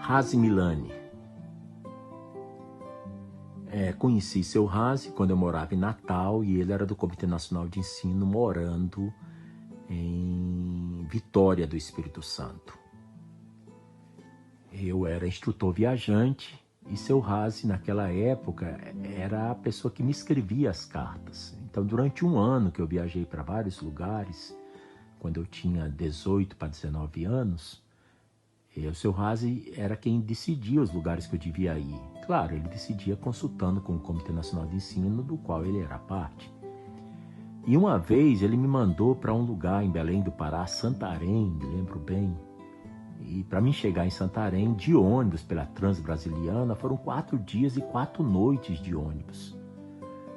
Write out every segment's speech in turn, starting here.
Razi Milani. Conheci seu Razi quando eu morava em Natal e ele era do Comitê Nacional de Ensino, morando em Vitória do Espírito Santo. Eu era instrutor viajante e seu Razi, naquela época, era a pessoa que me escrevia as cartas. Então, durante um ano que eu viajei para vários lugares, quando eu tinha 18 para 19 anos, o seu Razi era quem decidia os lugares que eu devia ir. Claro, ele decidia consultando com o Comitê Nacional de Ensino, do qual ele era parte. E uma vez ele me mandou para um lugar em Belém do Pará, Santarém, me lembro bem. E para mim chegar em Santarém de ônibus pela Transbrasiliana, foram 4 dias e 4 noites de ônibus.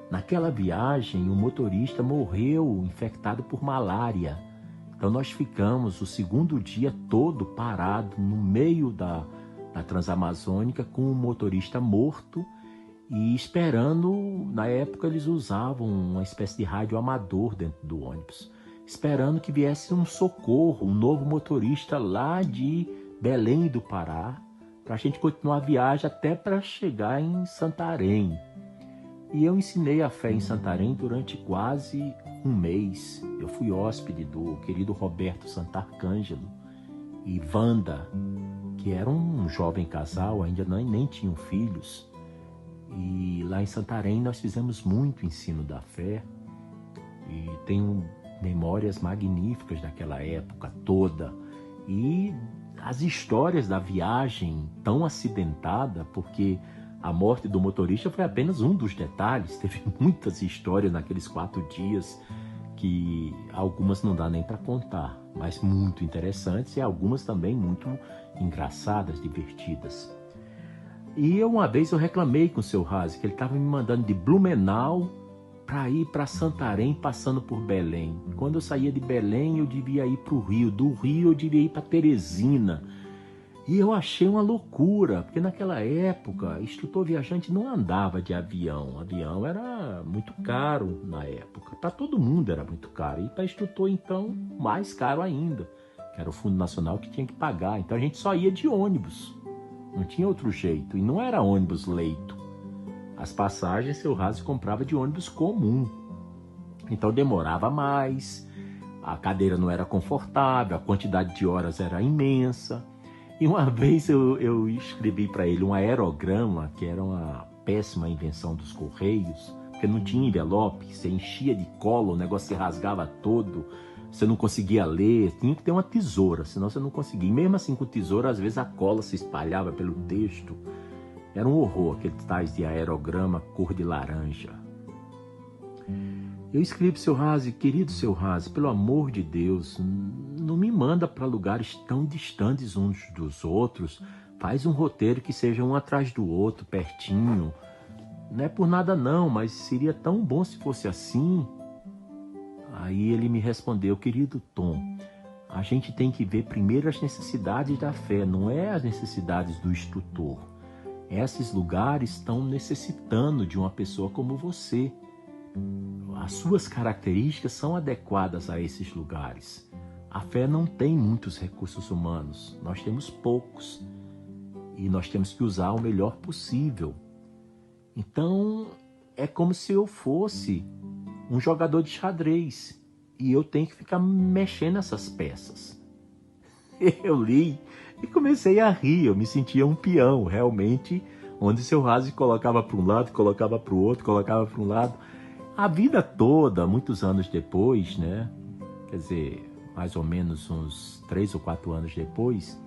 Naquela viagem, o motorista morreu infectado por malária. Então nós ficamos o segundo dia todo parado no meio da Transamazônica com o motorista morto e esperando. Na época eles usavam uma espécie de rádio amador dentro do ônibus, esperando que viesse um socorro, um novo motorista lá de Belém do Pará, para a gente continuar a viagem até para chegar em Santarém. E eu ensinei a fé em Santarém durante quase um mês. Eu fui hóspede do querido Roberto Santarcângelo e Wanda, que era um jovem casal, ainda nem tinham filhos. E lá em Santarém nós fizemos muito ensino da fé e tenho memórias magníficas daquela época toda. E as histórias da viagem tão acidentada, porque a morte do motorista foi apenas um dos detalhes. Teve muitas histórias naqueles 4 dias que algumas não dá nem para contar, mas muito interessantes e algumas também muito engraçadas, divertidas. E uma vez eu reclamei com o seu Razi que ele estava me mandando de Blumenau para ir para Santarém, passando por Belém. Quando eu saía de Belém, eu devia ir para o Rio. Do Rio, eu devia ir para Teresina. E eu achei uma loucura, porque naquela época, instrutor viajante não andava de avião. O avião era muito caro na época. Para todo mundo era muito caro. E para instrutor, então, mais caro ainda, que era o Fundo Nacional que tinha que pagar. Então a gente só ia de ônibus. Não tinha outro jeito. E não era ônibus leito. As passagens, seu Razi comprava de ônibus comum. Então demorava mais, a cadeira não era confortável, a quantidade de horas era imensa. E uma vez eu escrevi para ele um aerograma, que era uma péssima invenção dos Correios, porque não tinha envelope, você enchia de cola, o negócio se rasgava todo, você não conseguia ler, tinha que ter uma tesoura, senão você não conseguia. E mesmo assim com tesoura, às vezes a cola se espalhava pelo texto. Era um horror, aqueles tais de aerograma cor de laranja. Eu escrevi para o seu Razi: querido seu Razi, pelo amor de Deus, não me manda para lugares tão distantes uns dos outros. Faz um roteiro que seja um atrás do outro, pertinho. Não é por nada não, mas seria tão bom se fosse assim. Aí ele me respondeu: querido Tom, a gente tem que ver primeiro as necessidades da fé, não é as necessidades do instrutor. Esses lugares estão necessitando de uma pessoa como você. As suas características são adequadas a esses lugares. A fé não tem muitos recursos humanos, nós temos poucos. E nós temos que usar o melhor possível. Então, é como se eu fosse um jogador de xadrez e eu tenho que ficar mexendo essas peças. Eu li e comecei a rir, eu me sentia um peão, realmente, onde seu Razi colocava para um lado, colocava para o outro, colocava para um lado. A vida toda, muitos anos depois, né? Quer dizer, mais ou menos uns 3 ou 4 anos depois,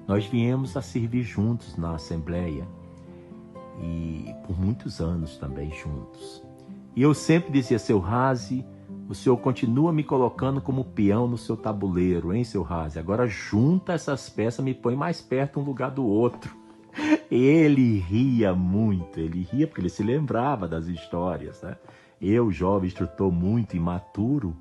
nós viemos a servir juntos na Assembleia e por muitos anos também juntos. E eu sempre dizia: seu Razi, o senhor continua me colocando como peão no seu tabuleiro, hein, seu Razi? Agora junta essas peças, me põe mais perto um lugar do outro. Ele ria muito, ele ria porque ele se lembrava das histórias, né? Eu, jovem instrutor muito imaturo,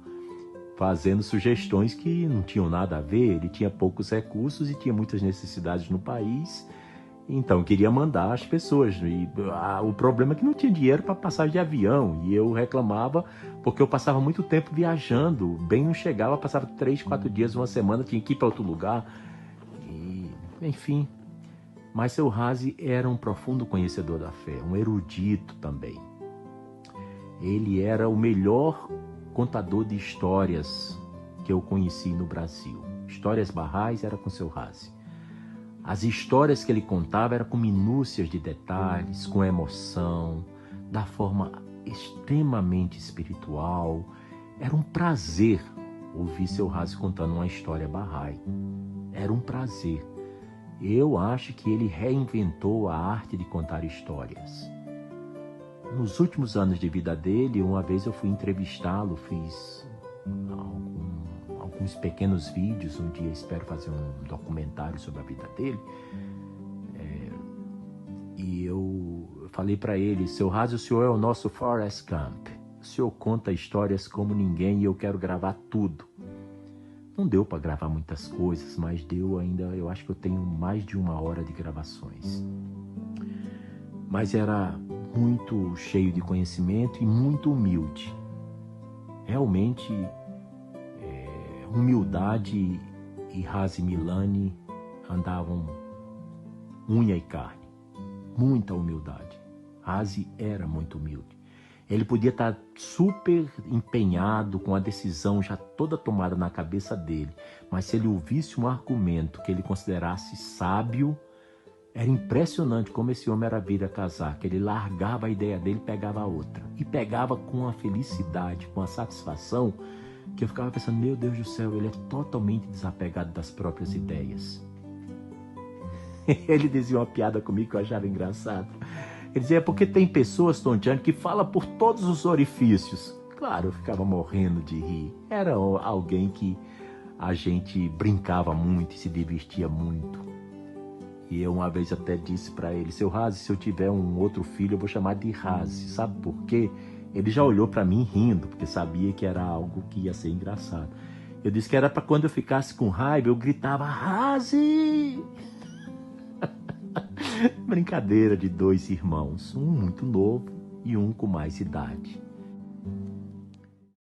fazendo sugestões que não tinham nada a ver. Ele tinha poucos recursos e tinha muitas necessidades no país. Então, eu queria mandar as pessoas. E o problema é que não tinha dinheiro para passagem de avião. E eu reclamava porque eu passava muito tempo viajando. Bem não chegava, passava 3, 4 dias, uma semana, tinha que ir para outro lugar. E, enfim. Mas seu Razi era um profundo conhecedor da fé, um erudito também. Ele era o melhor contador de histórias que eu conheci no Brasil. Histórias Barrais era com seu Razi. As histórias que ele contava eram com minúcias de detalhes, com emoção, da forma extremamente espiritual. Era um prazer ouvir seu Razi contando uma história Bahá'í. Era um prazer. Eu acho que ele reinventou a arte de contar histórias. Nos últimos anos de vida dele, uma vez eu fui entrevistá-lo, fiz alguns pequenos vídeos, um dia espero fazer um documentário sobre a vida dele. E eu falei para ele: seu Razi, o senhor é o nosso Forrest Gump. O senhor conta histórias como ninguém e eu quero gravar tudo. Não deu para gravar muitas coisas, mas deu ainda, eu acho que eu tenho mais de 1 hora de gravações. Mas era muito cheio de conhecimento e muito humilde. Realmente, humildade e Razi Milani andavam unha e carne. Muita humildade. Razi era muito humilde. Ele podia estar super empenhado com a decisão já toda tomada na cabeça dele, mas se ele ouvisse um argumento que ele considerasse sábio, era impressionante como esse homem era vir a casar, que ele largava a ideia dele e pegava a outra. E pegava com uma felicidade, com uma satisfação, que eu ficava pensando: meu Deus do céu, ele é totalmente desapegado das próprias ideias. Ele dizia uma piada comigo que eu achava engraçado. Ele dizia: é porque tem pessoas, Tontiano, que falam por todos os orifícios. Claro, eu ficava morrendo de rir. Era alguém que a gente brincava muito e se divertia muito. E eu uma vez até disse para ele: seu Razi, se eu tiver um outro filho, eu vou chamar de Razi. Sabe por quê? Ele já olhou para mim rindo, porque sabia que era algo que ia ser engraçado. Eu disse que era para quando eu ficasse com raiva, eu gritava: Razi! Brincadeira de 2 irmãos, um muito novo e um com mais idade.